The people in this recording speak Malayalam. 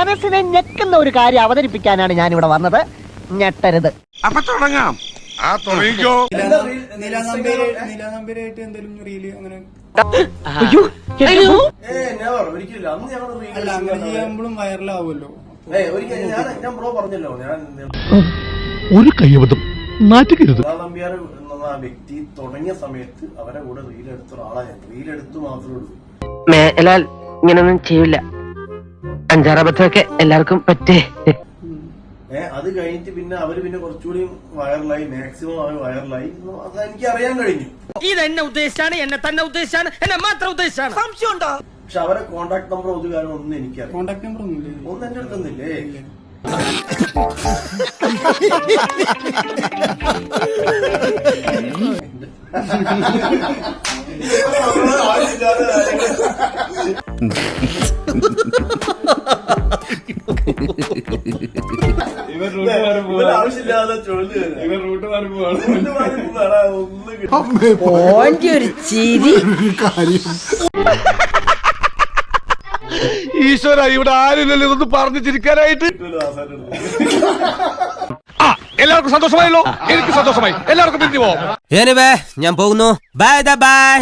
മനസ്സിനെ ഞെക്കുന്ന ഒരു കാര്യം അവതരിപ്പിക്കാനാണ് ഞാൻ ഇവിടെ വന്നത്. ഞെട്ടരുത്. അപ്പൊ തുടങ്ങാം. ആ തുടങ്ങിക്കോ. നീലാനമ്പരായിട്ട് എന്തെങ്കിലും റീല് അങ്ങനെ അല്ല അങ്ങനെ ചെയ്യുമ്പോഴും വൈറലാവുമല്ലോ. ഒരു കയ്യബദ്ധം നാറ്റുകരുത്. നമ്പ്യാർ എന്ന വ്യക്തി തുടങ്ങിയ സമയത്ത് അവരെ കൂടെ റീലെടുത്ത ഒരാളാണ് ഞാൻ. റീലെടുത്തു മാത്രമേ ഉള്ളൂ. മേലാൽ ഇങ്ങനൊന്നും ചെയ്യില്ല. അഞ്ചാറബദ്ധമൊക്കെ എല്ലാവർക്കും പറ്റേ. അത് കഴിഞ്ഞിട്ട് പിന്നെ അവര് പിന്നെ കുറച്ചുകൂടി വൈറലായി, മാക്സിമം അവർ വൈറലായി. അത് എനിക്ക് അറിയാൻ കഴിഞ്ഞു. ഇത് എന്നെ ഉദ്ദേശിച്ചാണ്, എന്നെ തന്നെ ഉദ്ദേശിച്ചാണ്, എന്നെ മാത്രം ഉദ്ദേശിച്ചാണ്. സംശയം ഉണ്ടോ? പക്ഷെ അവരെ കോണ്ടാക്ട് നമ്പർ ഒരു കാര്യം ഒന്നും എനിക്കറിയാം. കോണ്ടാക്ട് നമ്പർ ഒന്നുമില്ലേ? ഒന്നും എന്റെ അടുത്തൊന്നില്ലേ. ആവശ്യമില്ലാതെ ഈശ്വര, ഇവിടെ ആരുമില്ലല്ലോ ഇതൊന്ന് പറഞ്ഞു ചിരിക്കാനായിട്ട്. എല്ലാവർക്കും സന്തോഷമായല്ലോ. എനിക്ക് സന്തോഷമായി. എല്ലാവർക്കും പിരിഞ്ഞു പോവാം. ഞാൻ പോകുന്നു. Bye bye.